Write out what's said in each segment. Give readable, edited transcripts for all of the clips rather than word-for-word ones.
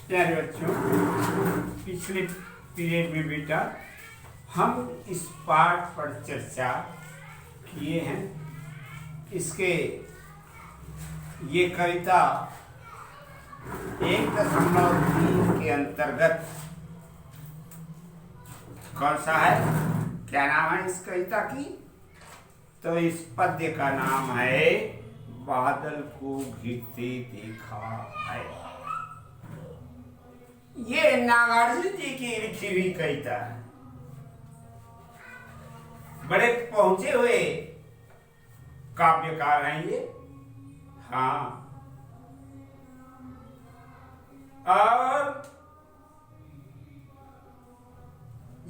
प्यारे बच्चों, पिछले पीरियड में बेटा हम इस पाठ पर चर्चा किए हैं। इसके ये कविता 1.3 के अंतर्गत कौन सा है, क्या नाम है इस कविता की? तो इस पद्य का नाम है बादल को घिरते देखा है। ये नागार्जुन जी की लिखी हुई कविता है। बड़े पहुंचे हुए काव्यकार हैं ये। हाँ, और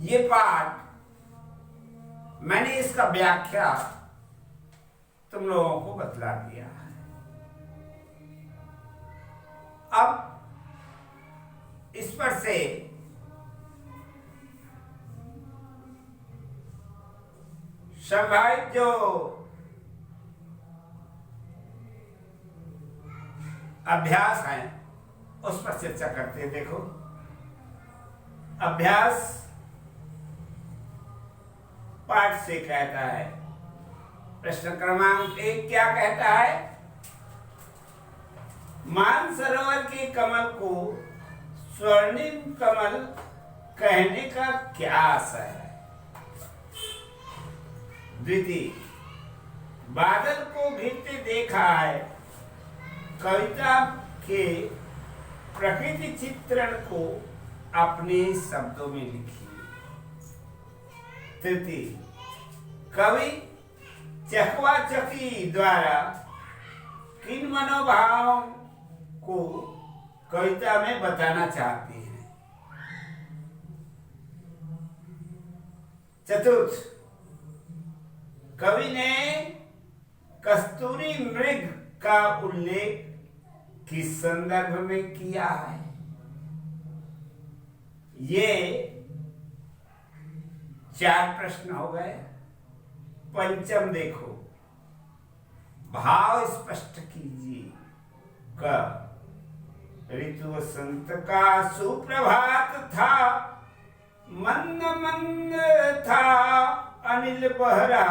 ये पाठ मैंने इसका व्याख्या तुम लोगों को बतला दिया है। अब इस पर से संभावित जो अभ्यास है उस पर चर्चा करते हैं। देखो, अभ्यास पाठ से कहता है, प्रश्न क्रमांक 1 क्या कहता है? मानसरोवर के कमल को स्वर्णिम कमल कहने का क्या आशय है? द्वितीय, बादल को घिरते देखा है कविता के प्रकृति चित्रण को अपने शब्दों में लिखिए। तृतीय, कवि चकवा चकी द्वारा किन मनोभावों को कविता में बताना चाहते हैं? चतुर्थ, कवि ने कस्तूरी मृग का उल्लेख किस संदर्भ में किया है? ये 4 प्रश्न हो गए। पंचम देखो, भाव स्पष्ट कीजिए। क, ऋतु वसंत का सुप्रभात था, मंद मंद था अनिल बहरा,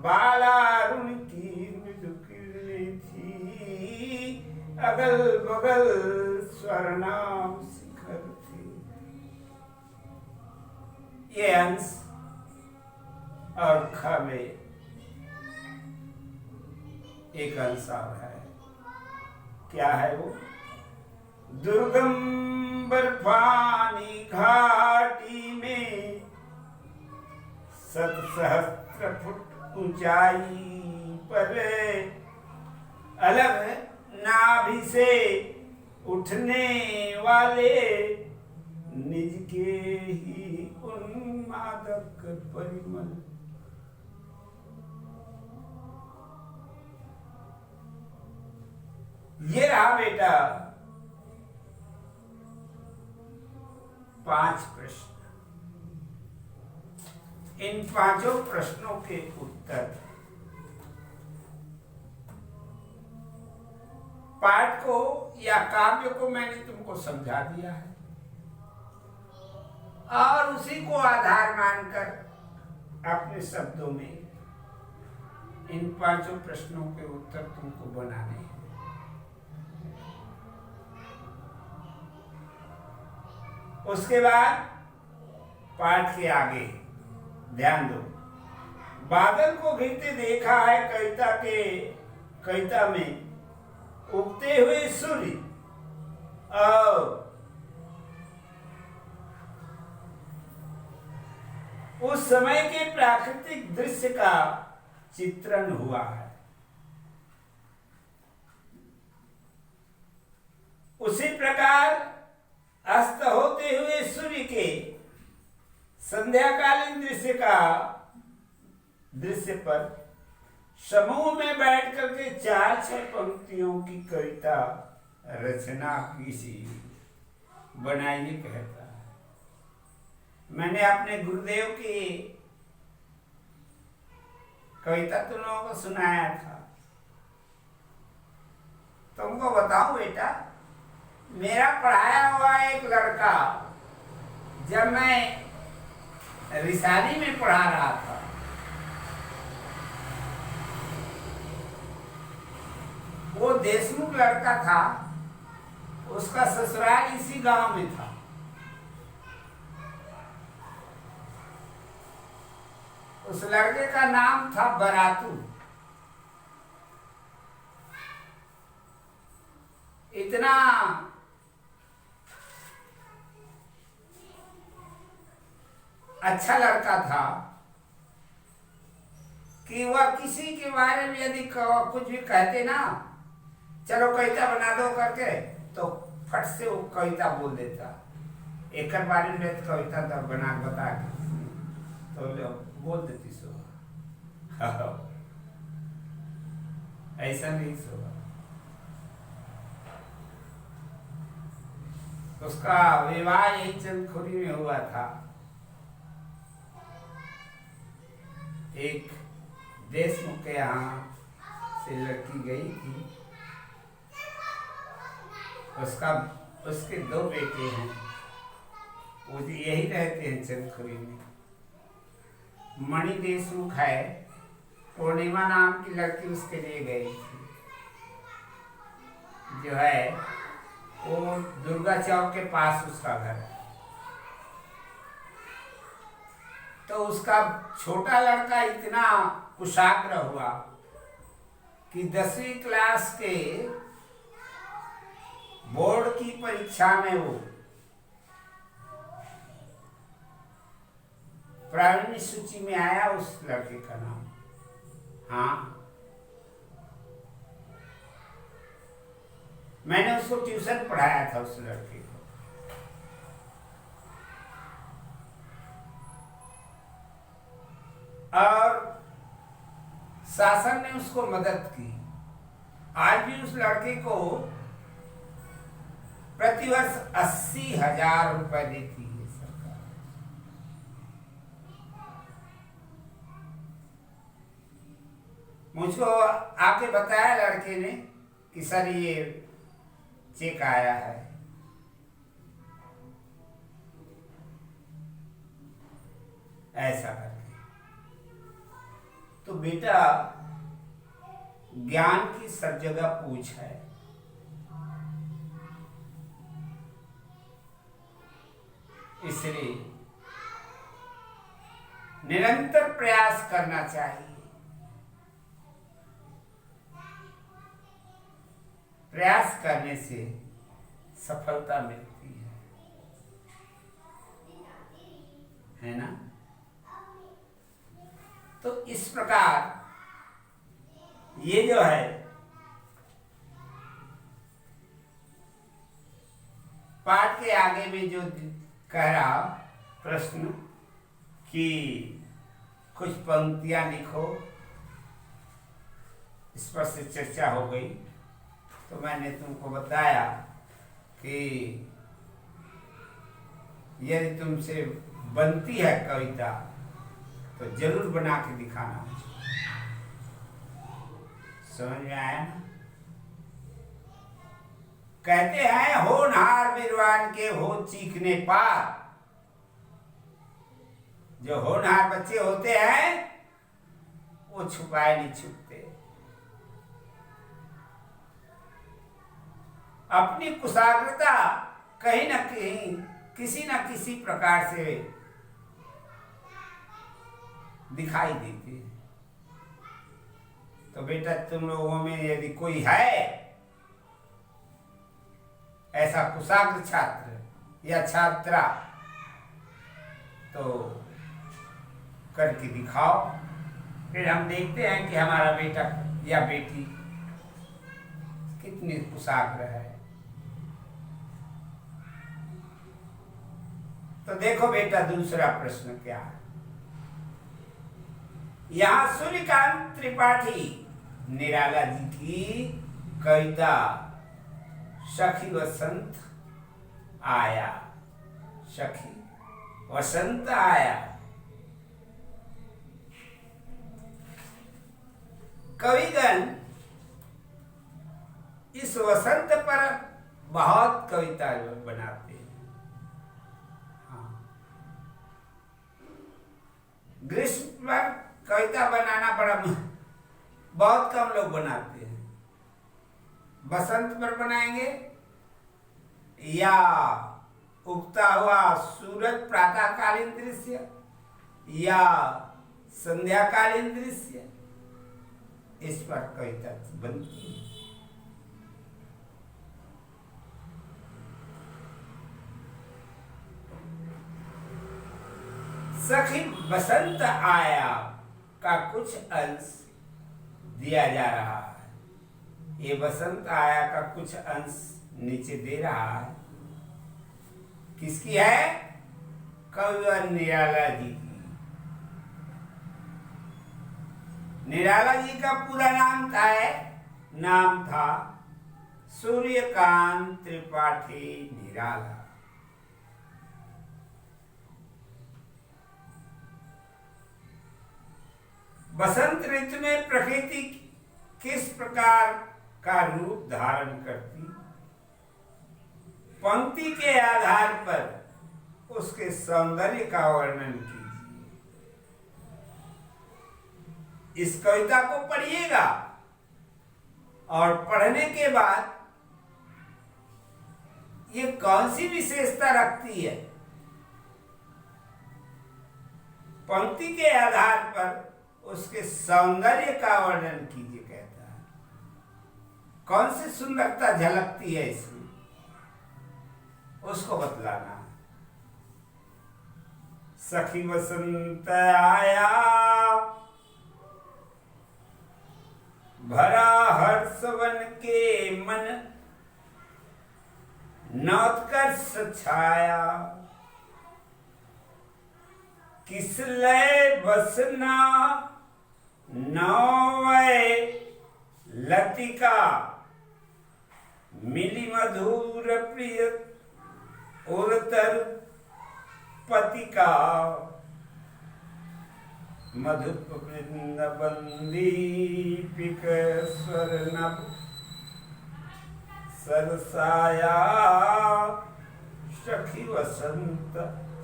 बालारुण की मृदु किरणें थी, अगल बगल स्वर्णाम शिखर थे। ये अंश और ख में एक अंश है। क्या है वो? दुर्गम बर्फानी घाटी में 7 सहस्त्र फुट ऊंचाई पर अलग नाभि से उठने वाले निज के ही उन्मादक परिमल। ये रहा बेटा 5 प्रश्न। इन 5 प्रश्नों के उत्तर पाठ को या काव्य को मैंने तुमको समझा दिया है, और उसी को आधार मानकर अपने शब्दों में इन 5 प्रश्नों के उत्तर तुमको बनाने हैं। उसके बाद पाठ के आगे ध्यान दो। बादल को घिरते देखा है कविता में उगते हुए सूर्य और उस समय के प्राकृतिक दृश्य का चित्रण हुआ है। उसी प्रकार अस्त होते हुए सूर्य के संध्याकालीन दृश्य पर समूह में बैठ करके 4-6 पंक्तियों की कविता रचना किसी बनाइए कहता है। मैंने अपने गुरुदेव की कविता तुम लोगों को सुनाया था। तुमको बताऊं बेटा, मेरा पढ़ाया हुआ एक लड़का जब मैं रिसाली में पढ़ा रहा था, वो देशमुख लड़का था, उसका ससुराल इसी गांव में था। उस लड़के का नाम था बरातू। इतना अच्छा लड़का था कि वह किसी के बारे में यदि कुछ भी कहते ना, चलो कविता बना दो करके, तो फट से वो कविता बोल देता। एक बारे में कविता तब बना बता के तो बोल देती सो। ऐसा नहीं सो। उसका विवाह यही चंदखुरी में हुआ था। एक देशमुख के यहाँ से लड़की गई थी। उसके 2 बेटे हैं, वो यही रहते हैं चंदखुरी में। मणि देशमुख है, पूर्णिमा नाम की लड़की उसके लिए गई थी, जो है वो दुर्गा चौक के पास उसका घर है। तो उसका छोटा लड़का इतना कुशाग्र हुआ कि 10वीं क्लास के बोर्ड की परीक्षा में वो प्रावीण्य सूची में आया। उस लड़के का नाम, हाँ, मैंने उसको ट्यूशन पढ़ाया था उस लड़के को। और शासन ने उसको मदद की। आज भी उस लड़के को प्रतिवर्ष 80,000 रुपए देती है सरकार। मुझको आके बताया लड़के ने कि सर ये चेक आया है। ऐसा करके तो बेटा ज्ञान की सब जगह पूछ है। इसलिए निरंतर प्रयास करना चाहिए। प्रयास करने से सफलता मिलती है ना। तो इस प्रकार ये जो है पाठ के आगे में जो कह रहा प्रश्न कि कुछ पंक्तियां लिखो, इस पर से चर्चा हो गई। तो मैंने तुमको बताया कि यदि तुमसे बनती है कविता तो जरूर बना के दिखाना। समझ में आया ना। कहते हैं होनहार विद्वान के हो चीखने पार। जो होनहार बच्चे होते हैं वो छुपाए नहीं छुपते। अपनी कुशाग्रता कहीं ना कहीं किसी न किसी प्रकार से दिखाई देती है। तो बेटा तुम लोगों में यदि कोई है ऐसा कुशाग्र छात्र या छात्रा तो करके दिखाओ। फिर हम देखते हैं कि हमारा बेटा या बेटी कितनी कुशाग्र है। तो देखो बेटा दूसरा प्रश्न क्या है। यहां सूर्यकांत त्रिपाठी निराला जी की कविता सखी वसंत आया, सखी वसंत आया। कविगण इस वसंत पर बहुत कविता बनाते हैं। हाँ, ग्रीष्म पर कविता बनाना बहुत कम लोग बनाते हैं। बसंत पर बनाएंगे या उगता हुआ सूरज प्रातःकालीन दृश्य या संध्याकालीन दृश्य, इस पर कविता बनती है। सखी बसंत आया का कुछ अंश दिया जा रहा है। ये बसंत आया का कुछ अंश नीचे दे रहा है। किसकी है? कविवर निराला जी की। निराला जी का पूरा नाम था सूर्यकांत त्रिपाठी निराला। बसंत ऋतु में प्रकृति किस प्रकार का रूप धारण करती, पंक्ति के आधार पर उसके सौंदर्य का वर्णन कीजिए। इस कविता को पढ़िएगा और पढ़ने के बाद ये कौन सी विशेषता रखती है, पंक्ति के आधार पर उसके सौंदर्य का वर्णन कीजिए कहता है। कौन सी सुंदरता झलकती है इसमें, उसको बतलाना। सखी बसंत आया भरा हर्ष वन के मन, नौत्कर्ष छाया किस लय बसना नौवै लतिका, मिली मधुर प्रिय उरतर पतिका, मधुप वृंद बंदीपिक स्वर नभ सरसाया, सखी बसंत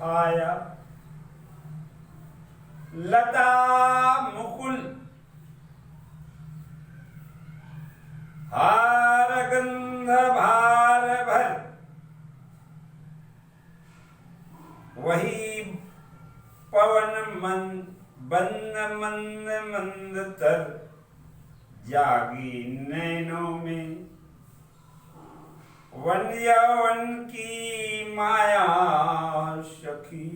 आया लता मुकुल हार गंध भार भर, वही पवन बंद मंद मंद तर, जागी नैनों में वन यौवन की माया, सखी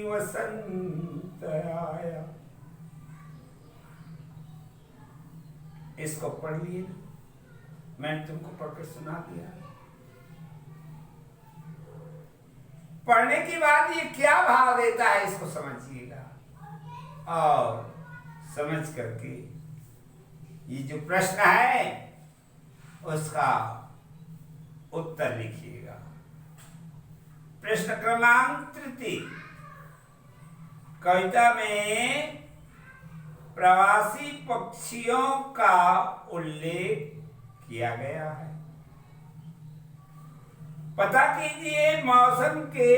वसंत आया। इसको पढ़ लिए, मैंने तुमको पढ़ के सुना दिया। पढ़ने के बाद ये क्या भाव देता है इसको समझिएगा और समझ करके ये जो प्रश्न है उसका उत्तर लिखिएगा। प्रश्न क्रमांक 3, कविता में प्रवासी पक्षियों का उल्लेख किया गया है। पता कीजिए मौसम के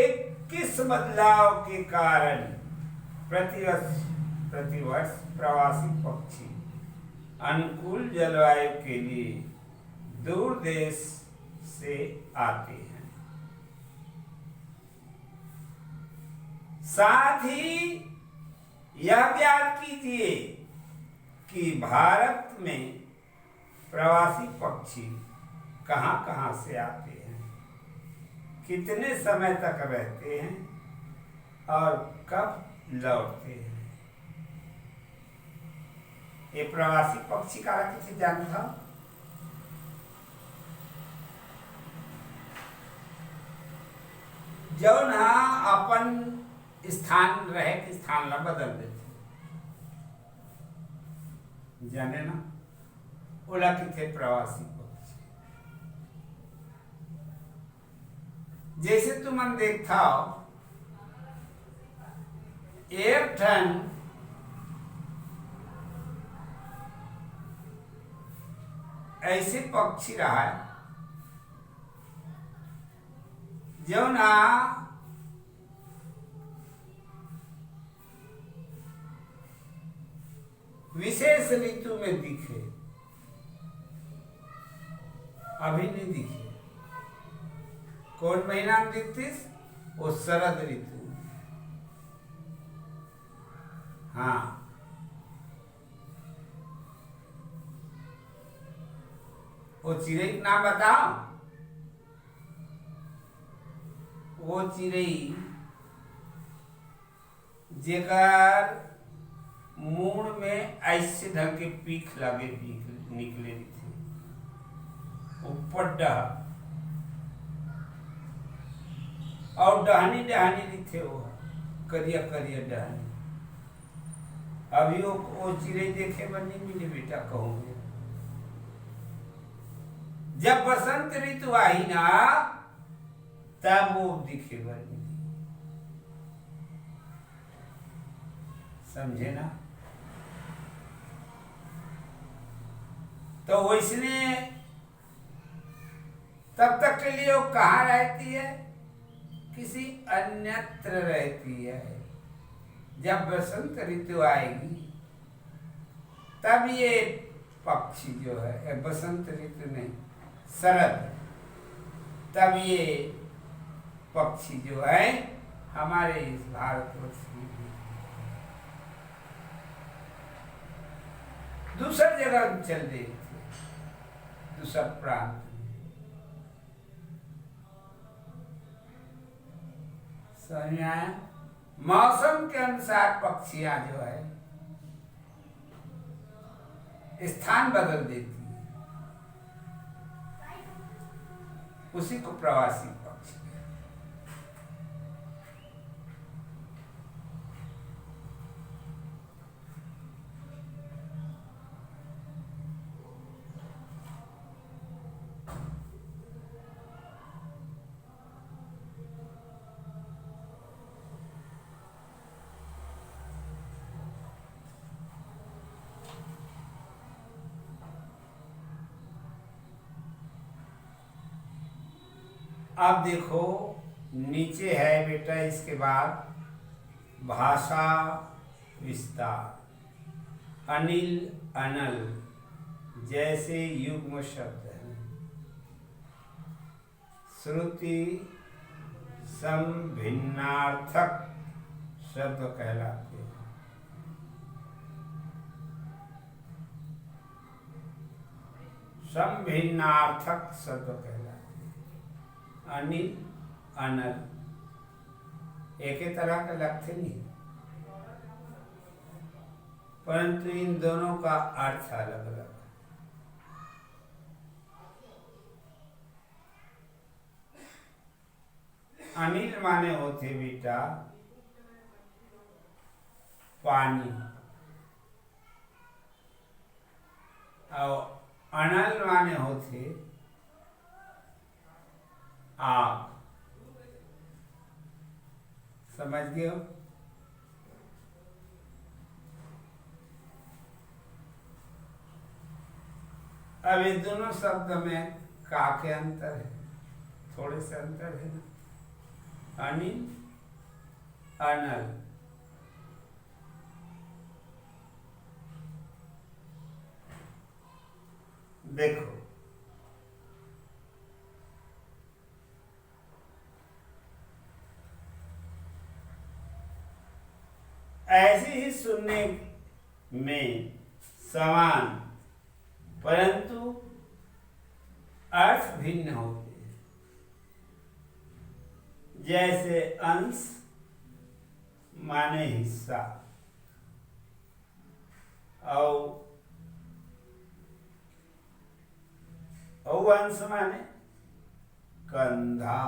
किस बदलाव के कारण प्रतिवर्ष प्रवासी पक्षी अनुकूल जलवायु के लिए दूर देश से आते हैं। साथ ही यह ज्ञात कीजिए कि भारत में प्रवासी पक्षी कहां कहां से आते हैं, कितने समय तक रहते हैं और कब लौटते हैं। ये प्रवासी पक्षी का किसी जानता था? जो ना अपन स्थान रहे कि स्थान ला बदल देते, जाने ना ओला के थे प्रवासी पक्षी। जैसे तुम देखता हो एक ठन ऐसे पक्षी रहा है जो ना विशेष ऋतु में दिखे, अभी नहीं दिखे। कौन महीना में दिखतीस? वो शरद ऋतु। हाँ, वो चिड़ै का नाम बताओ। वो चिड़ै जेकर मूड में ऐसे ढंग के पीख लगे, पीख निकले थे ऊपर डह और डहानी डहानी थे वो करिया करिया डहानी। अभी वो चिड़ै देखे पर नहीं मिले बेटा, कहूँगे जब बसंत ऋतु आई ना तब वो दिखे बर मिली। समझे ना? तो वैसने तब तक के लिए वो कहाँ रहती है? किसी अन्यत्र रहती है। जब बसंत ऋतु आएगी तब ये पक्षी जो है, बसंत ऋतु नहीं शरद, तब ये पक्षी जो है हमारे इस भारतवर्ष में दूसरी जगह चल रही थी, दूसरा प्रांत में। समझ में आया? मौसम के अनुसार पक्षियां जो है स्थान बदल देती है, उसी को प्रवासी पक्षी। अब देखो नीचे है बेटा, इसके बाद भाषा विस्तार। अनिल अनल जैसे युग्म शब्द है। श्रुति संभिन्नार्थक शब्द कहलाते हैं। संभिन्नार्थक शब्द कहलाते हैं। अनिल अनल एक ही तरह के लगते नहीं, परंतु इन दोनों का अर्थ अलग अलग है। अनिल माने होते बेटा पानी, और अनल माने होते आग। समझ गए हो? अब ये दोनों शब्द में का के अंतर है, थोड़े से अंतर है ना। अनिल अनल, देखो ऐसे ही सुनने में समान परंतु अर्थ भिन्न होते हैं। जैसे अंश माने हिस्सा और अंश माने कंधा।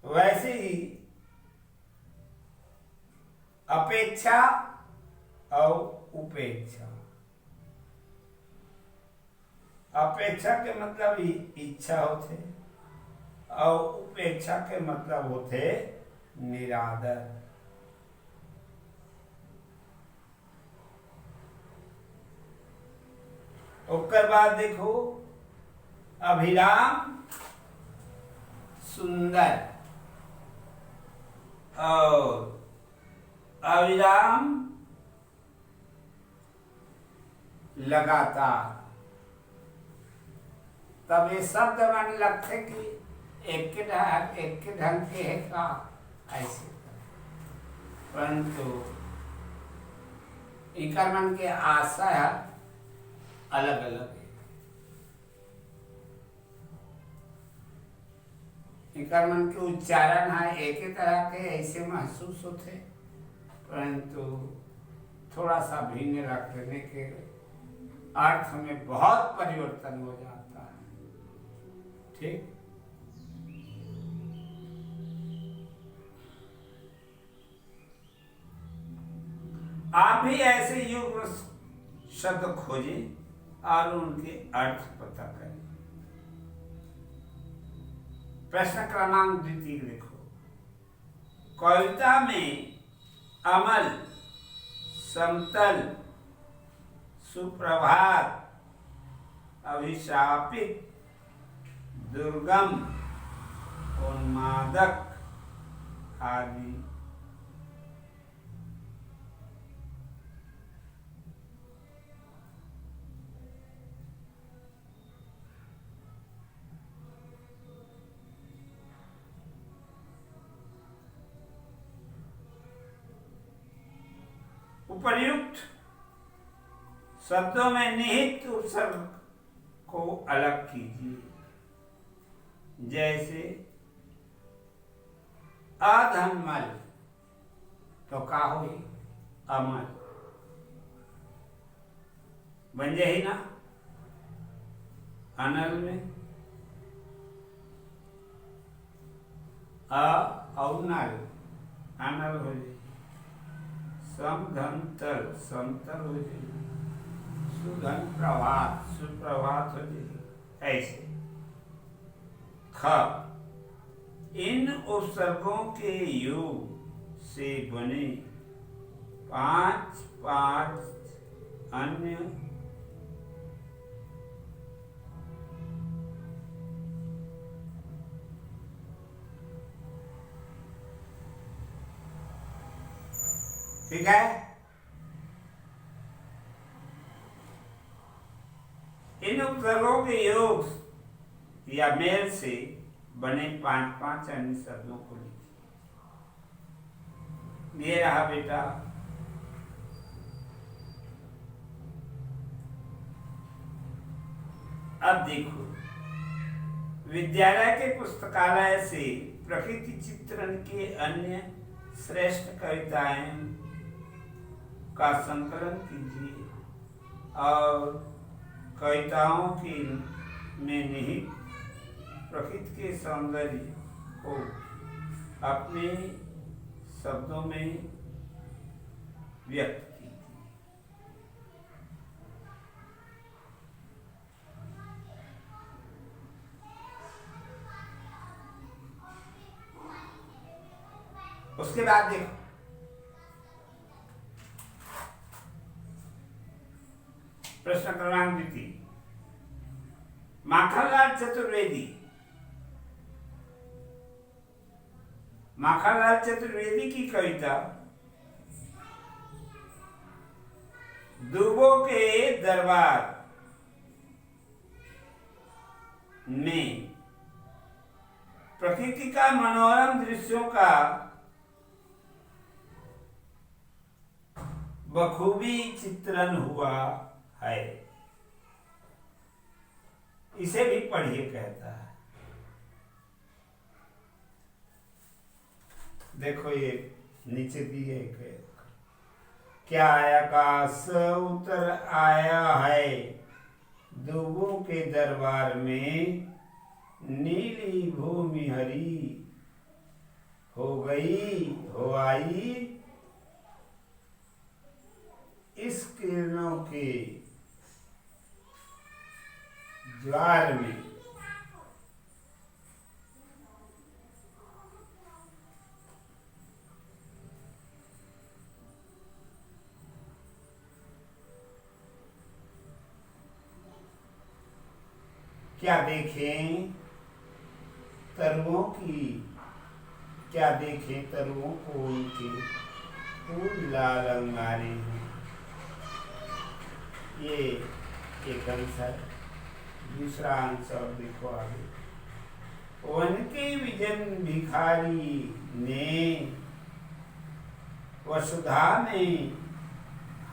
वैसे ही अपेक्षा और उपेक्षा। अपेक्षा के मतलब ही इच्छा होते और उपेक्षा के मतलब होते निरादर। उसके बाद देखो अभिराम सुंदर और अविराम लगातार। तब ये शब्द माने लगते कि एक के ढंग के है का ऐसे, परंतु इनका मन के आशा अलग अलग है। इनका मन के उच्चारण है एक ही तरह के ऐसे महसूस होते, परंतु थोड़ा सा भिन्न रख लेने के अर्थ में बहुत परिवर्तन हो जाता है। ठीक, आप भी ऐसे युग्म शब्द खोजें और उनके अर्थ पता करें। प्रश्न क्रमांक 2 लिखो। कविता में अमल, समतल, सुप्रभात, अभिशापित, दुर्गम, उन्मादक आदि उपर्युक्त शब्दों में निहित उपसर्ग को अलग कीजिए। जैसे अधनमल तो का हुई अमल बन जाए ना। अनल में और नल अनल हो जाए। समधनतल समतल हो जाए। सुधन प्रभात सुप्रभात हो जाए। ऐसे ख इन उपसर्गों के योग से बने 5 अन्य ठीक है। इन उपसर्गों के योग या मेल से बने 5 अन्य शब्दों को लिखिए। ये रहा बेटा अब देखो, विद्यालय के पुस्तकालय से प्रकृति चित्रण के अन्य श्रेष्ठ कविताएं का संकलन कीजिए और कविताओं की में निहित प्रकृति के सौंदर्य को अपने शब्दों में व्यक्त कीजिए। उसके बाद देखो, प्रश्न क्रमांक 2 माखनलाल चतुर्वेदी। माखनलाल चतुर्वेदी की कविता दूबों के दरबार में प्रकृति का मनोरम दृश्यों का बखूबी चित्रण हुआ है। इसे भी पढ़िए कहता है। देखो ये नीचे दिए क्या आकाश उतर आया है दूबों के दरबार में, नीली भूमि हरी हो गई हो आई इस किरणों के ज्वार में। क्या देखें तरुओं की, क्या देखें तरुओं को उनके फूल लाल अंगारे हैं। ये एक अंश है। दूसरा अंश और देखो आगे। वन के विजन भिखारी ने वसुधा में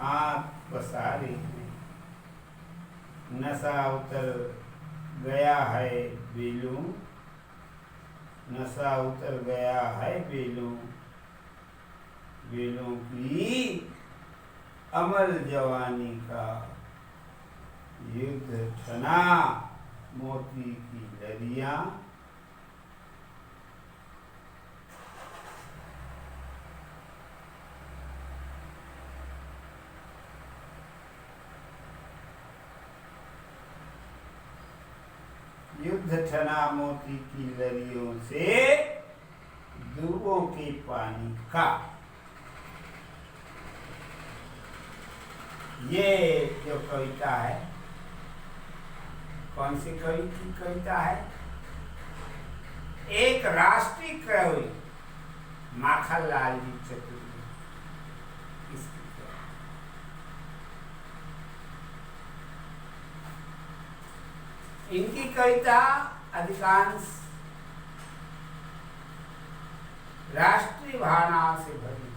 हाथ पसारे हैं। नशा उतर गया है बेलूं, नशा उतर गया है बेलूं, बेलों की अमर जवानी का युद्ध ठना मोती की लड़ियां। युद्ध ठना मोती की लड़ियों से दूबों के पानी का। ये जो कविता है, कौन सी कवि की कविता है? एक राष्ट्रीय कवि माखनलाल जी चतुर्वेदी इसकी कविता। इनकी कविता अधिकांश राष्ट्रीय भावना से भरी।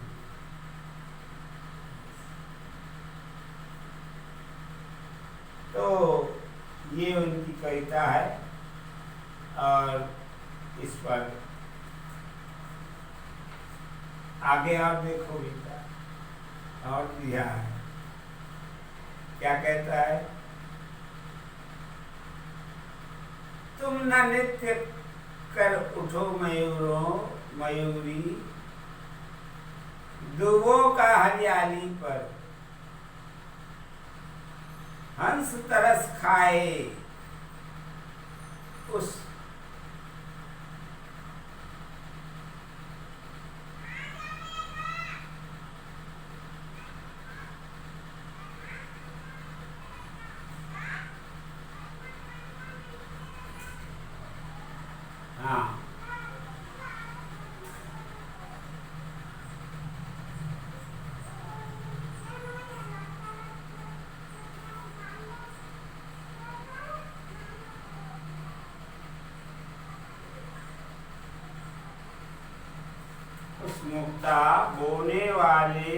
तो ये उनकी कविता है और इस पर आगे आप देखो बेटा और दिया है क्या कहता है। तुम न नृत्य कर उठो मयूरों मयूरी, दुबों का हरियाली पर हंस तरस खाए उस हाँ उस मुक्ता बोने वाले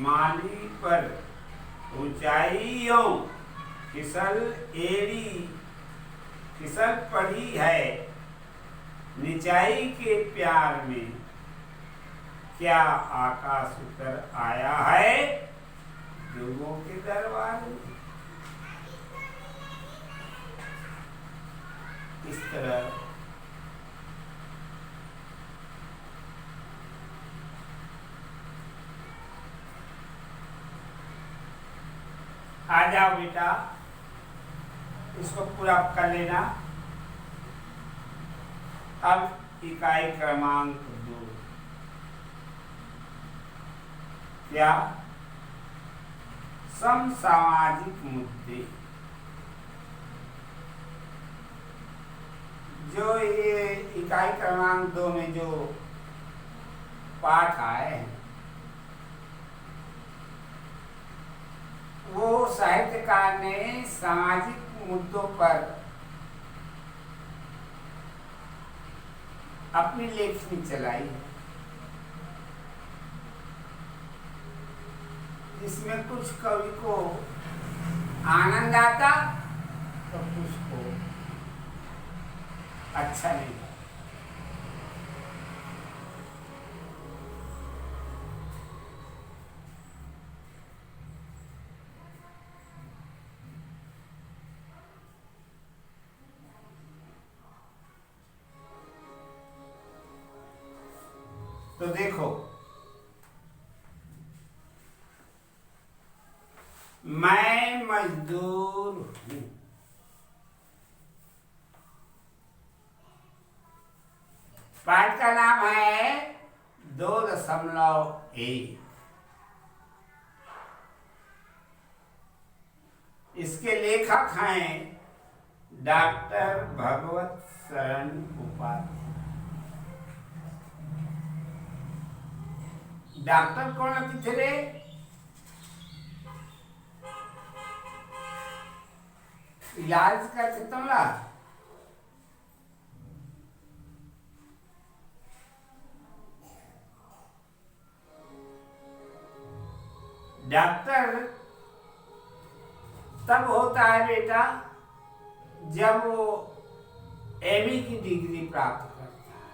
माली पर ऊंचाइयों फिसल एड़ी फिसल पड़ी है। निचाई के प्यार में क्या आकाश उतर आया है दुबों के दरबार में। इस तरह आ जाओ बेटा, इसको पूरा कर लेना। अब इकाई क्रमांक 2 क्या समसामाजिक मुद्दे। जो ये इकाई क्रमांक 2 में जो पाठ आए हैं वो साहित्यकार ने सामाजिक मुद्दों पर अपनी लेखनी चलाई है, जिसमें कुछ कवि को आनंद आता तो कुछ को अच्छा नहीं। तो देखो, मैं मजदूर हूं। पाठ का नाम है 2.1। इसके लेखक हैं डॉक्टर भगवत शरण उपाध्याय। डॉक्टर कौन थे? इलाज करते तुमला डॉक्टर तब होता है बेटा जब वो एमई की डिग्री प्राप्त करता है।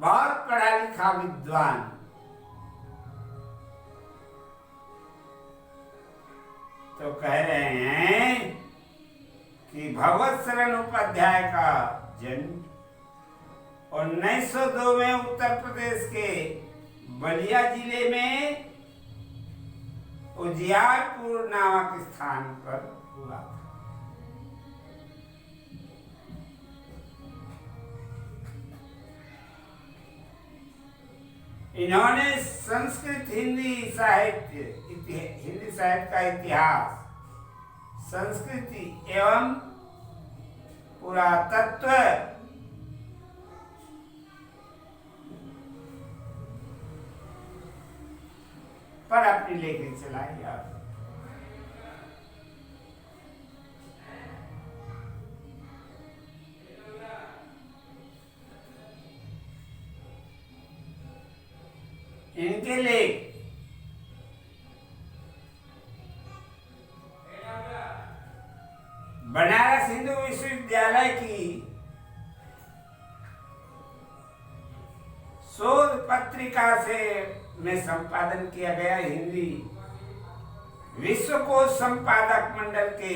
बहुत पढ़ा लिखा विद्वान तो कह रहे हैं कि भगवत शरण उपाध्याय का जन्म 1902 में उत्तर प्रदेश के बलिया जिले में उजियारपुर नामक स्थान पर हुआ था। इन्होंने संस्कृत हिंदी साहित्य का इतिहास, संस्कृति एवं पुरातत्व पर अपनी लेखनी चलाई। इनके लेख बनारस हिंदू विश्वविद्यालय की शोध पत्रिका से में संपादन किया गया। हिंदी विश्वकोश संपादक मंडल के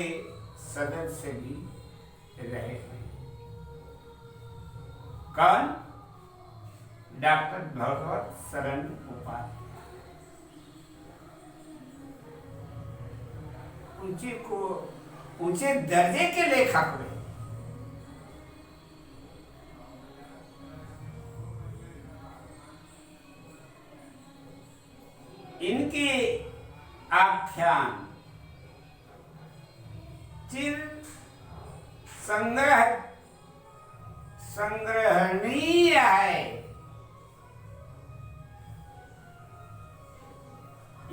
सदस्य भी रहे। कौन? डॉक्टर भगवत शरण उपाध्याय। ऊंचे दर्जे के लेखक हुए। इनके आख्यान चिर संग्रहणीय है।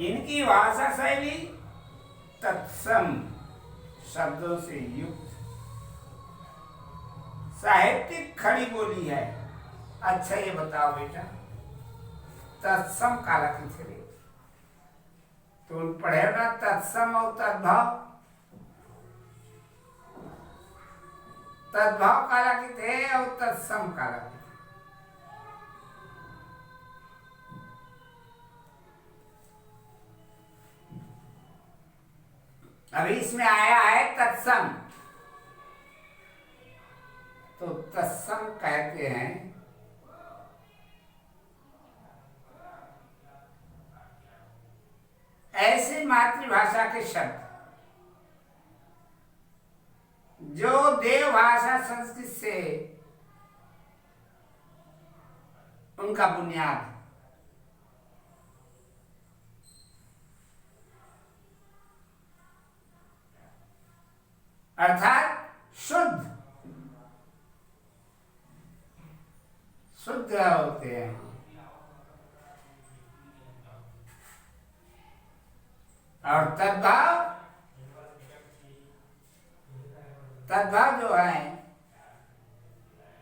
इनकी भाषा शैली तत्सम शब्दों से युक्त साहित्यिक खड़ी बोली है। अच्छा ये बताओ बेटा, तत्सम काला किथे? तो पढ़े ना तत्सम और तद्भाव। तद्भाव काला किथे और तत्सम काला किथे? अभी इसमें आया है तत्सम, तो तत्सम कहते हैं ऐसे मातृभाषा के शब्द जो देवभाषा संस्कृत से उनका बुनियाद है। अर्थात शुद्ध होते हैं। और तद्भाव जो है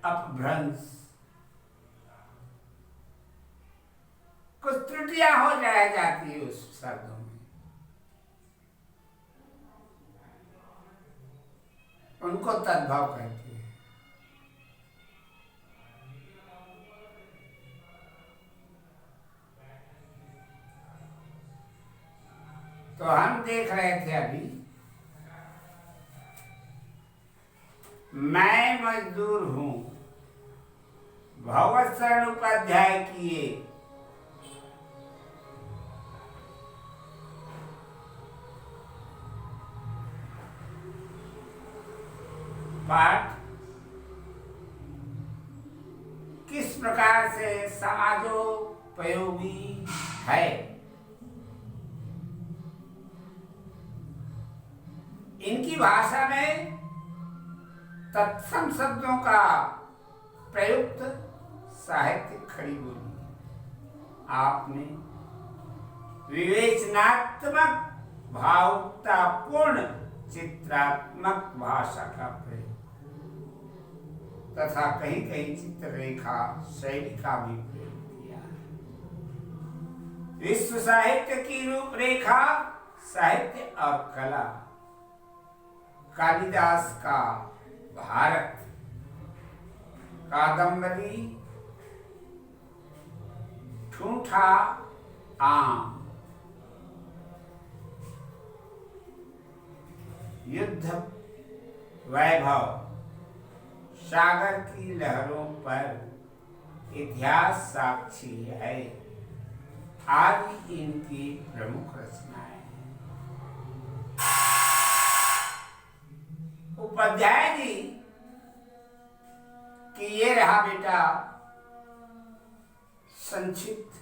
अपभ्रंश, कुछ त्रुटियां हो जाती है उस शब्दों में, उनको तद्भाव कहते हैं। तो हम देख रहे थे अभी, मैं मजदूर हूं, भगवत शरण उपाध्याय किए पाठ किस प्रकार से समाजोपयोगी है इनकी भाषा में तत्सम शब्दों का प्रयुक्त साहित्य खड़ी बोली है। आपने विवेचनात्मक भावुकतापूर्ण चित्रात्मक भाषा का प्रयोग तथा कहीं कहीं चित्ररेखा शैली का भी प्रयोग किया है। विश्व साहित्य की रूपरेखा साहित्य और कला, कालिदास का भारत, कादम्बरी, ठूठा आम, युद्ध वैभव, सागर की लहरों पर इतिहास साक्षी है आदि इनकी प्रमुख रचनाएं हैं। उपाध्याय जी कि ये रहा बेटा संक्षिप्त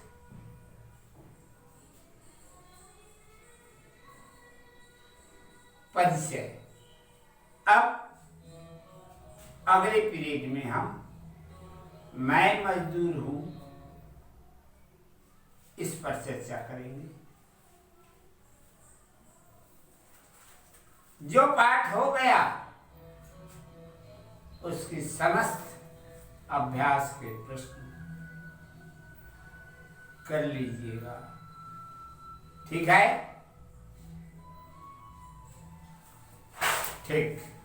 परिचय। अब अगले पीरियड में हम मैं मजदूर हूं इस पर चर्चा करेंगे। जो पाठ हो गया उसकी समस्त अभ्यास के प्रश्न कर लीजिएगा, ठीक है? ठीक।